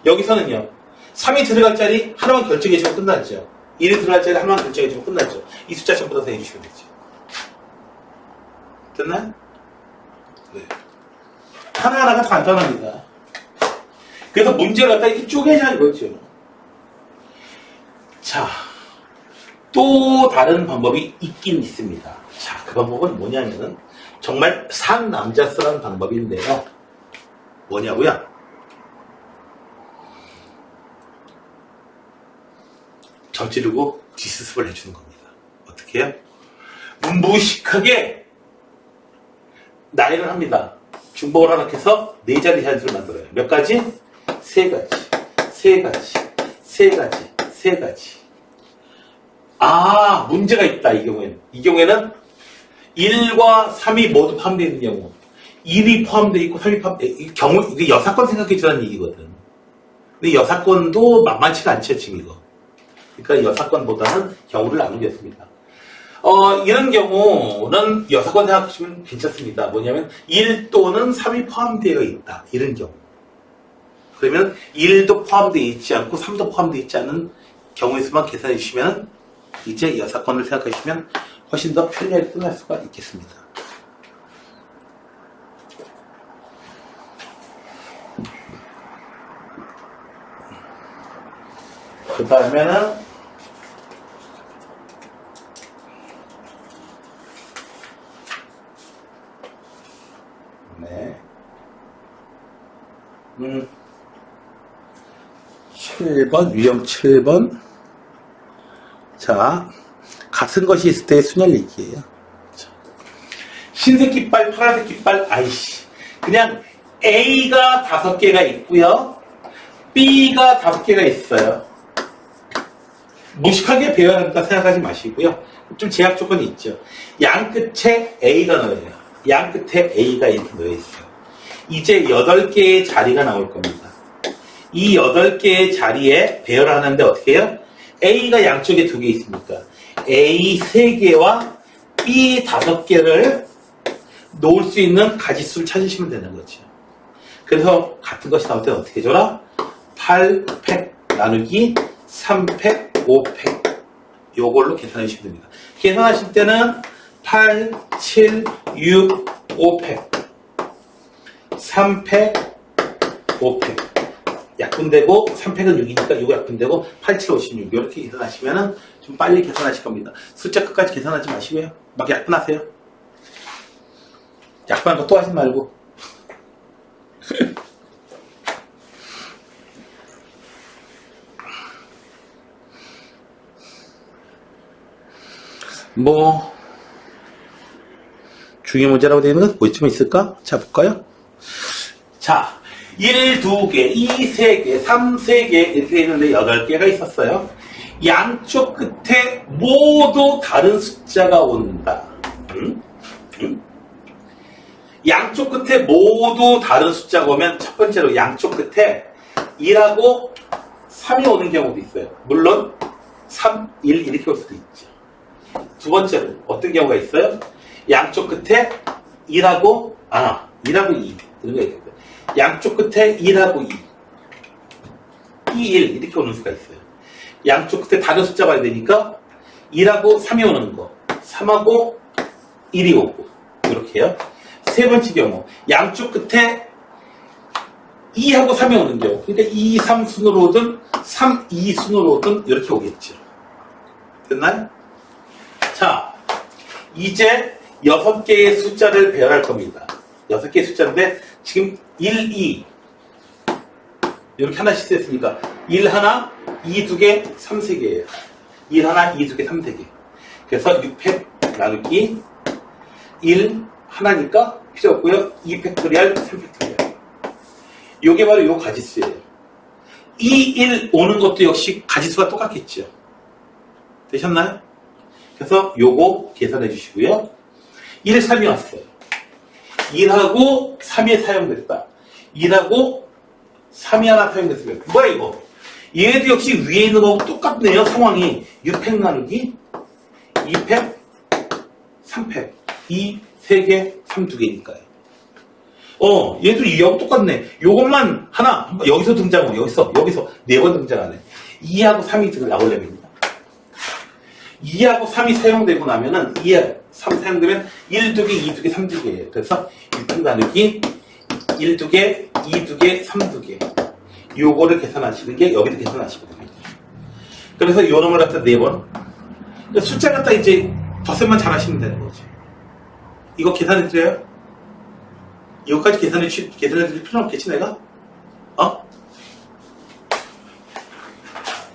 여기서는요. 3이 들어갈 자리 하나만 결정해 주면 끝나죠. 1이 들어갈 자리 하나만 결정해 주면 끝나죠. 이 숫자 전부 다 해주시면 되죠. 됐나요? 네. 하나하나가 다 간단합니다. 그래서 문제를 갖다 이렇게 쪼개자는 거죠. 자, 또 다른 방법이 있긴 있습니다. 자, 그 방법은 뭐냐면은 정말 상남자스러운 방법인데요. 뭐냐고요? 저지르고 뒷수습을 해주는 겁니다. 어떻게 해요? 무식하게 나열을 합니다. 중복을 하나 해서 네 자리 자리수를 만들어요. 몇 가지? 세 가지. 세 가지. 세 가지. 세 가지. 문제가 있다, 이 경우에는. 이 경우에는 1과 3이 모두 포함되어 있는 경우. 1이 포함되어 있고 3이 포함되어 있고. 경우, 이게 여사건 생각해 주라는 얘기거든. 근데 여사건도 만만치가 않죠, 지금 이거. 그러니까 여사건보다는 경우를 나누겠습니다. 이런 경우는 여사건 생각하시면 괜찮습니다. 뭐냐면 1 또는 3이 포함되어 있다. 이런 경우. 그러면 1도 포함되어 있지 않고 3도 포함되어 있지 않은 경우에서만 계산해 주시면 이제 여사건을 생각하시면 훨씬 더 편리하게 끝날 수가 있겠습니다. 그 다음에는 네. 7번, 유형 7번. 자, 같은 것이 있을 때의 순열 얘기예요. 흰색 깃발, 파란색 깃발, 아이씨. 그냥 A가 5개가 있고요. B가 5개가 있어요. 무식하게 배열한다 생각하지 마시고요. 좀 제약 조건이 있죠. 양 끝에 A가 놓여요. 양 끝에 A가 이렇게 놓여 있어요. 이제 8개의 자리가 나올 겁니다. 이 8개의 자리에 배열하는데 어떻게 해요? A가 양쪽에 2개 있으니까 A 3개와 B 5개를 놓을 수 있는 가지수를 찾으시면 되는 거죠. 그래서 같은 것이 나올 때는 어떻게 줘라? 8팩 나누기 3팩, 5팩 요걸로 계산해 주시면 됩니다. 계산하실 때는 8, 7, 6, 5팩 3팩, 5팩 약분되고 3팩은 6이니까 6 약분되고 8, 7, 56 이렇게 계산하시면 좀 빨리 계산하실 겁니다. 숫자 끝까지 계산하지 마시고요. 막 약분하세요. 약분한 거 또 하지 말고. 뭐 중요 문제라고 되어 있는 건 뭐쯤 있을까? 자 볼까요? 자 1, 2개, 2, 3개, 3, 3개 이렇게 되어 있는데 8개가 있었어요. 양쪽 끝에 모두 다른 숫자가 온다. 양쪽 끝에 모두 다른 숫자가 오면 첫 번째로 양쪽 끝에 2하고 3이 오는 경우도 있어요. 물론 3, 1 이렇게 올 수도 있죠. 두 번째로 어떤 경우가 있어요? 양쪽 끝에 1하고 2 이런 거 있어요. 양쪽 끝에 1하고 2, 2, 1 이렇게 오는 수가 있어요. 양쪽 끝에 다른 숫자 봐야 되니까 1하고 3이 오는 거, 3하고 1이 오고 이렇게요. 세 번째 경우 양쪽 끝에 2하고 3이 오는 경우, 그러니까 2, 3 순으로 오든 3, 2 순으로 오든 이렇게 오겠죠. 됐나요? 자, 이제 6개의 숫자를 배열할 겁니다. 6개의 숫자인데 지금 1, 2 이렇게 하나씩 됐으니까 1 하나, 2 2개, 3 3개예요. 1 하나, 2 2개, 3 3개. 그래서 6팩 나누기 1 하나니까 필요 없고요. 2팩토리얼, 3팩토리얼. 요게 바로 요 가지수예요. 2, 1 오는 것도 역시 가지수가 똑같겠죠. 되셨나요? 그래서 요거 계산해 주시고요. 1, 3이 왔어요. 1하고 3이 사용됐다. 1하고 3이 하나 사용됐으면 뭐야 이거? 얘도 역시 위에 있는 거하고 똑같네요. 상황이 6팩 나누기 2팩 3팩 2, 3개, 3, 2개니까요. 얘도 이하고 똑같네. 요것만 하나 여기서 등장하고 여기서 4번 등장하네. 2하고 3이 나오려면 2하고 3이 사용되고 나면은 2하고 3 사용되면 1, 2개, 2, 2개, 3, 2개예요. 그래서 6팩 나누기 1, 2개, 2, 2개, 3, 2개. 요거를 계산하시는 게 여기도 계산하시면 됩니다. 그래서 요 놈을 갖다 4번. 숫자 갖다 이제 덧셈만 잘 하시면 되는 거죠. 이거 계산해 드려요? 이거까지 계산해 드릴 필요는 없겠지, 내가?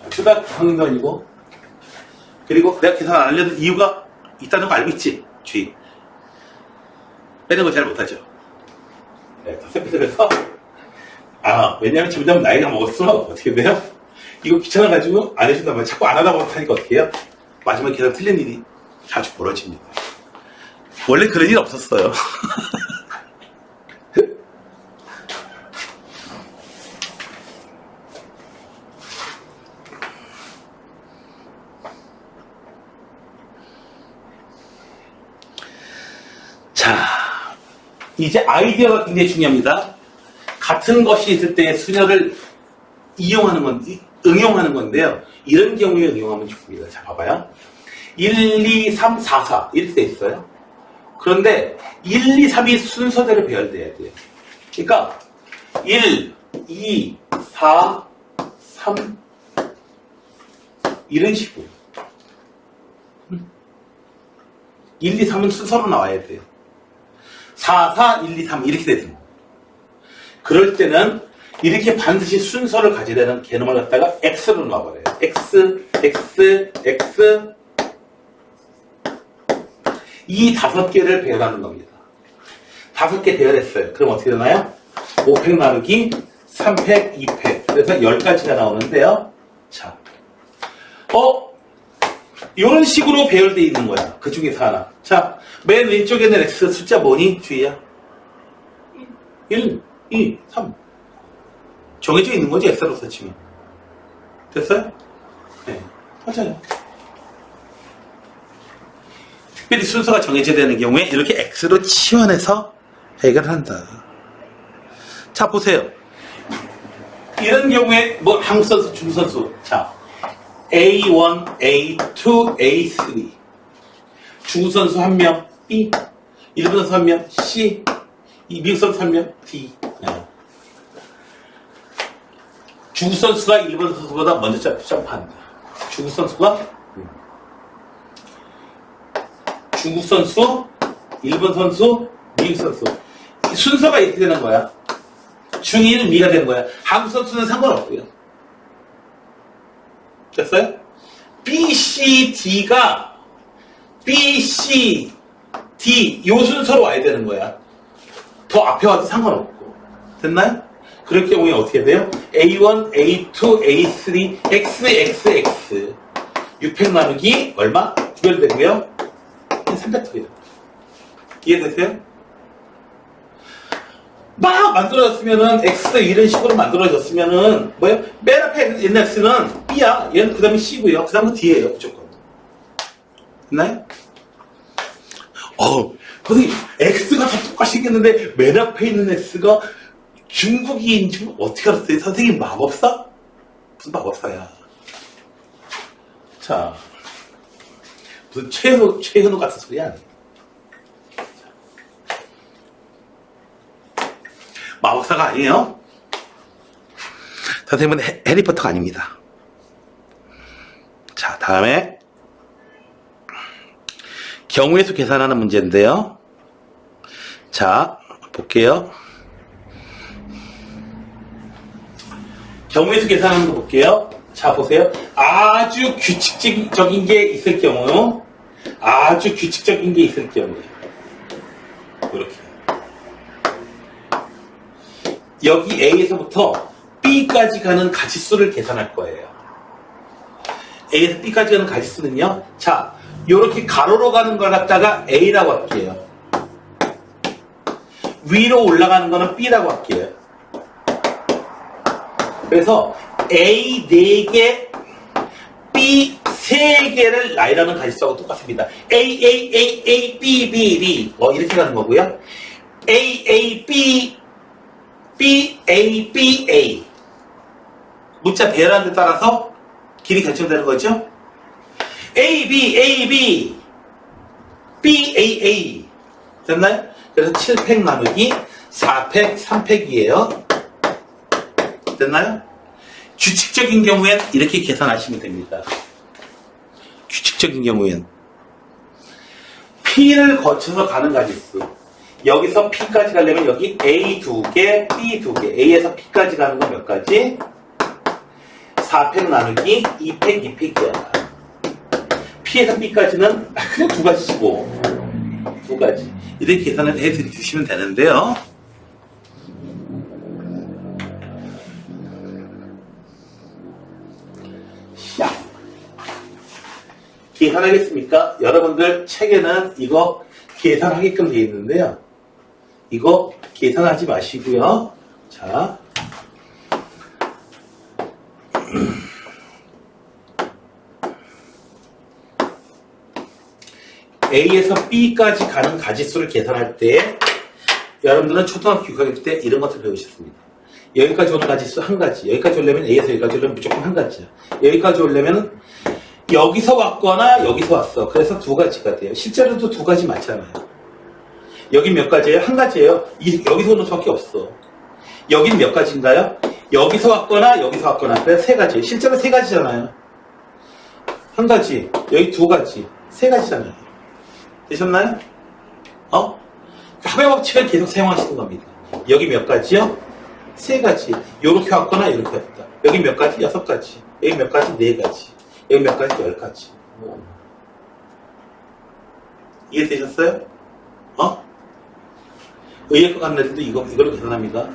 초등학생도 아니고. 그리고 내가 계산 안 알려준 이유가 있다는 거 알고 있지? 주의. 빼는 거 잘 못하죠. 네, 덧셈해서 왜냐면 점점 나이가 먹을수록 어떻게 돼요? 이거 귀찮아가지고 안 해준단 말이야. 자꾸 안 하다 못하니까 어떻게 해요? 마지막에 계산 틀린 일이 자주 벌어집니다. 원래 그런 일 없었어요. 자, 이제 아이디어가 굉장히 중요합니다. 같은 것이 있을 때 순열을 응용하는 건데요. 이런 경우에 응용하면 좋습니다. 자, 봐봐요. 1, 2, 3, 4, 4 이렇게 돼 있어요. 그런데 1, 2, 3이 순서대로 배열돼야 돼요. 그러니까 1, 2, 4, 3, 이런 식으로 1, 2, 3은 순서로 나와야 돼요. 4, 4, 1, 2, 3 이렇게 되는 거예요. 그럴 때는 이렇게 반드시 순서를 가져야 되는 개념을 갖다가 X로 놔버려요. X, X, X. 이 5개를 배열하는 겁니다. 5개 배열했어요. 그럼 어떻게 되나요? 5팩 나누기 3팩, 2팩. 그래서 10가지가 나오는데요. 자, 이런 식으로 배열되어 있는 거야. 그 중에서 하나. 자, 맨 왼쪽에 있는 X 숫자 뭐니? 주희야. 1, 2, 3. 정해져 있는 거지, X로서 치면. 됐어요? 네. 맞아요. 특별히 순서가 정해져야 되는 경우에 이렇게 X로 치환해서 해결한다. 자, 보세요. 이런 경우에 뭐 한국 선수, 중국 선수. 자, A1, A2, A3. 중국 선수 1명 B, 일본 선수 1명 C, 미국 선수 1명 D. 중국 선수가 일본 선수보다 먼저 점프한다. 중국 선수가 중국 선수, 일본 선수, 미국 선수. 순서가 이렇게 되는 거야. 중위는 미가 되는 거야. 한국 선수는 상관없고요. 됐어요? B, C, D가 B, C, D 요 순서로 와야 되는 거야. 더 앞에 와도 상관없고. 됐나요? 그럴 경우에 어떻게 돼요? A1, A2, A3, X, X, X 6팩 나누기 얼마? 9별 되고요. 300팩이 됩니다. 이해되세요? 막 만들어졌으면은 X 이런 식으로 만들어졌으면은 뭐예요? 맨 앞에 있는 X는 B야. 얘는 그 다음에 C고요. 그 다음은 D예요. 무조건. 됐나요? 선생님 X가 다 똑같이 생겼는데 맨 앞에 있는 X가 중국인 줄 어떻게 알았어요? 선생님 마법사? 무슨 마법사야? 자, 무슨 최현우 같은 소리야? 마법사가 아니에요? 선생님은 해리포터가 아닙니다. 자, 다음에 경우의 수 계산하는 문제인데요. 자, 볼게요. 경우의 수 계산하는 거 볼게요. 자, 보세요. 아주 규칙적인 게 있을 경우, 아주 규칙적인 게 있을 경우에 이렇게 여기 A에서부터 B까지 가는 가지수를 계산할 거예요. A에서 B까지 가는 가지수는요. 자, 이렇게 가로로 가는 걸 갖다가 A라고 할게요. 위로 올라가는 거는 B라고 할게요. 그래서 A 4개, B 3개를 나열하는 가지수하고 똑같습니다. A, A, A, A, B, B, B. 이렇게 가는 거고요. A, A, B, B, A, B, A. 문자 배열하는 데 따라서 길이 결정되는 거죠. A, B, A, B, B, A, A. 됐나요? 그래서 7팩 나누기 4팩, 3팩이에요. 됐나요? 규칙적인 경우엔 이렇게 계산하시면 됩니다. 규칙적인 경우엔 P를 거쳐서 가는 가지수. 여기서 P까지 가려면 여기 A 2개, B 2개. A에서 P까지 가는 건 몇 가지? 4팩 나누기 2팩, 2팩이야. P에서 B까지는 그냥 2가지고 2가지. 이렇게 계산을 해주시면 되는데요. 자, 계산하겠습니까? 여러분들 책에는 이거 계산하게끔 되어 있는데요. 이거 계산하지 마시고요. 자, A에서 B까지 가는 가지수를 계산할 때 여러분들은 초등학교 6학년 때 이런 것을 배우셨습니다. 여기까지 오는 가지수 한 가지, 여기까지 오려면 A에서 여기까지 오려면 무조건 한 가지야. 여기까지 오려면 여기서 왔거나 여기서 왔어. 그래서 2가지가 돼요. 실제로도 2가지 많잖아요. 여긴 몇 가지예요? 한 가지예요. 여기서 오는 수밖에 없어. 여긴 몇 가지인가요? 여기서 왔거나 여기서 왔거나. 그래서 3가지. 실제로 3가지잖아요. 한 가지, 여기 두 가지, 세 가지잖아요. 되셨나요? 합의 법칙을 계속 사용하시는 겁니다. 여기 몇 가지요? 세 가지. 요렇게 왔거나 이렇게 왔다. 여기 몇 가지? 여섯 가지. 여기 몇 가지? 네 가지. 여기 몇 가지? 10가지. 이해되셨어요? 의예과 가는 애들도 이걸로 계산합니다.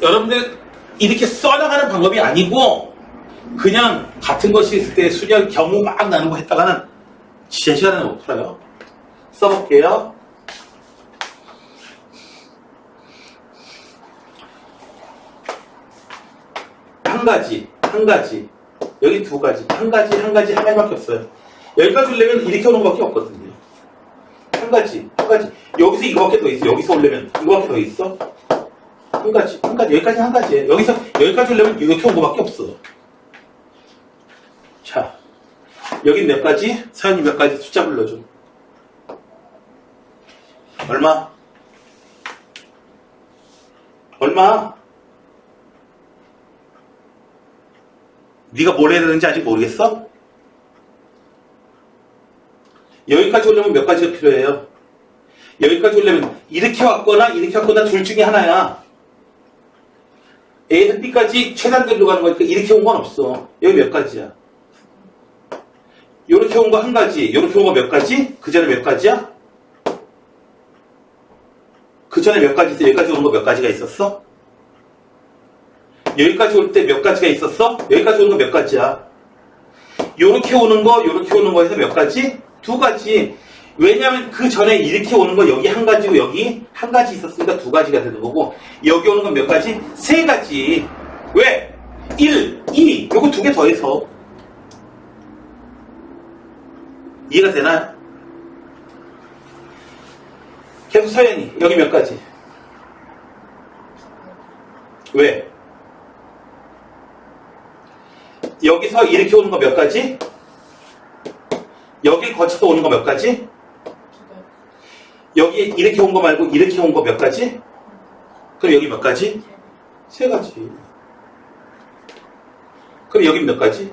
여러분들 이렇게 써나가는 방법이 아니고 그냥 같은 것이 있을 때 수열 경우 막 나누고 했다가는 제 시간에는 못 풀어요. 써볼게요. 한 가지. 여기 두 가지. 한 가지 하나밖에 없어요. 여기까지 오려면 이렇게 오는 것밖에 없거든요. 한 가지. 여기서 이거밖에 더 있어. 여기서 오려면 이거밖에 더 있어. 한 가지. 여기까지 한 가지예요. 여기까지 오려면 이렇게 온 것밖에 없어. 자, 여긴 몇 가지? 사연이 몇 가지? 숫자 불러줘. 얼마? 네가 뭘 해야 되는지 아직 모르겠어? 여기까지 오려면 몇 가지가 필요해요? 여기까지 오려면 이렇게 왔거나 둘 중에 하나야. A에서 B까지 최단대로 가는 거니까 이렇게 온 건 없어. 여기 몇 가지야? 요렇게 온 거 한 가지, 요렇게 온 거 몇 가지? 그 전에 몇 가지야? 그 전에 몇 가지 있어? 여기까지 오는 거 몇 가지가 있었어? 여기까지 올 때 몇 가지가 있었어? 여기까지 오는 거 몇 가지야? 요렇게 오는 거에서 몇 가지? 두 가지. 왜냐면 그 전에 이렇게 오는 거 여기 한 가지고 여기 한 가지 있었으니까 두 가지가 되는 거고, 여기 오는 건 몇 가지? 세 가지. 왜? 1, 2, 요거 두 개 더해서. 이해가 되나요? 계속 서연이 여기 몇 가지? 왜? 여기서 이렇게 오는 거 몇 가지? 여길 거쳐서 오는 거 몇 가지? 여기 이렇게 온 거 말고 이렇게 온 거 몇 가지? 그럼 여기 몇 가지? 세 가지. 그럼 여긴 몇 가지?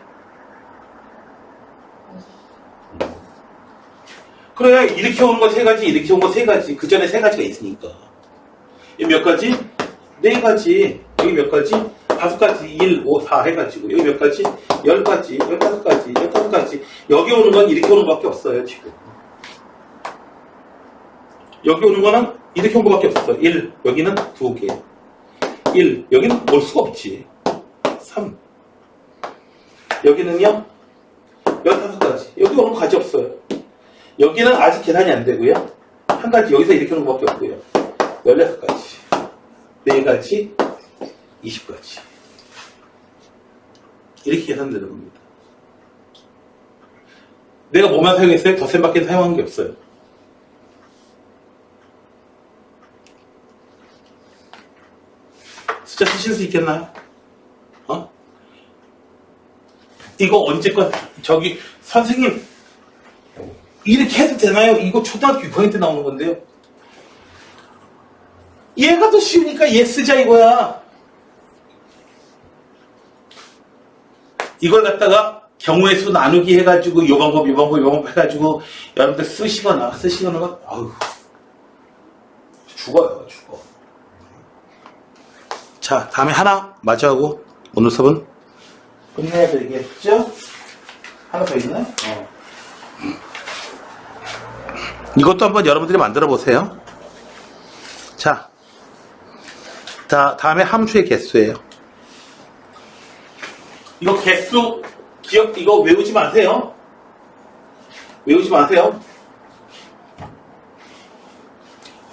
그래, 이렇게 오는 거 세 가지, 이렇게 온 거 세 가지. 그 전에 세 가지가 있으니까. 여기 몇 가지? 네 가지. 여기 몇 가지? 5가지, 1, 5, 4 해가지고. 여기 몇 가지? 10가지, 15가지, 15가지. 여기 오는 건 이렇게 오는 것밖에 없어요, 지금. 여기 오는 거는 이렇게 온 것밖에 없어. 1, 여기는 2개. 1, 여기는 올 수가 없지. 3. 여기는요? 15가지. 여기 오는 거 가지 없어요. 여기는 아직 계산이 안 되고요. 한 가지, 여기서 이렇게 오는 것밖에 없고요. 16가지. 4가지, 20가지. 이렇게 계산되는 겁니다. 내가 뭐만 사용했어요? 덧셈밖에 사용한 게 없어요. 숫자 쓰실 수 있겠나요? 이거 언제껏 선생님 이렇게 해도 되나요? 이거 초등학교 6학년 때 나오는 건데요. 얘가 더 쉬우니까 얘 쓰자 이거야. 이걸 갖다가 경우의 수 나누기 해가지고 요 방법 해가지고 여러분들 쓰시거나 아우 죽어요. 자, 다음에 하나 마주하고 오늘 수업은 끝내야 되겠죠? 하나 더 있나요? 이것도 한번 여러분들이 만들어 보세요. 자, 다음에 함수의 개수예요. 이거 개수 이거 외우지 마세요.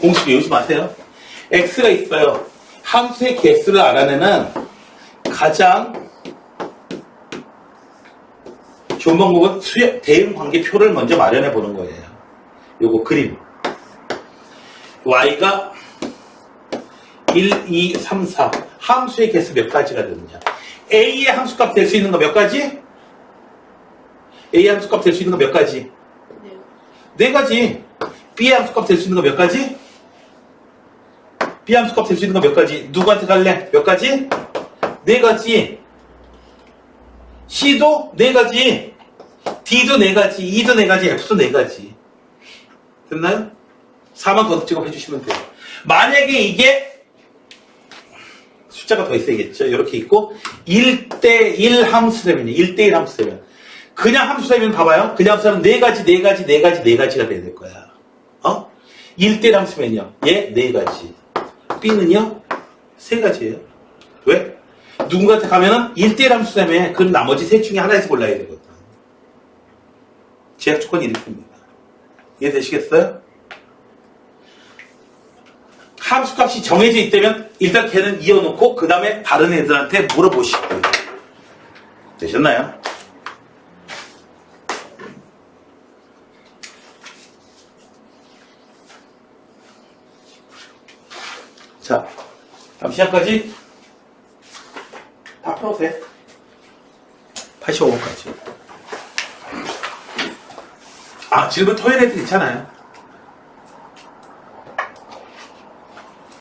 공식 외우지 마세요. x가 있어요. 함수의 개수를 알아내는 가장 좋은 방법은 대응 관계표를 먼저 마련해 보는 거예요. 요거 그림. y가 1, 2, 3, 4 함수의 개수 몇 가지가 되느냐. a의 함수값 될 수 있는 거 몇 가지? a의 함수값 될 수 있는 거 몇 가지? 네 가지. b의 함수값 될 수 있는 거 몇 가지? b 함수값 될 수 있는 거 몇 가지? 누구한테 갈래? 몇 가지? 네 가지. c도 네 가지. D도 4가지, E도 4가지, F도 4가지. 됐나요? 4만 거듭 해주시면 돼요. 만약에 이게 숫자가 더 있어야겠죠. 이렇게 있고 1대1 함수라면요. 1대1 함수라면. 그냥 함수라면 봐봐요. 그냥 함수는 4가지, 4가지, 4가지, 4가지가 돼야 될 거야. 1대1 함수면요. 얘 4가지. B는요? 3가지예요. 왜? 누군가한테 가면은 1대1 함수라면 그 나머지 셋 중에 하나에서 골라야 되거든. 제약 조건이 이렇게입니다. 이해되시겠어요? 함수값이 정해져 있다면 일단 걔는 이어놓고 그 다음에 다른 애들한테 물어보시고요. 되셨나요? 자, 다음 시간까지 다 풀어도 돼. 85번까지. 질문 토요일에도 괜찮아요.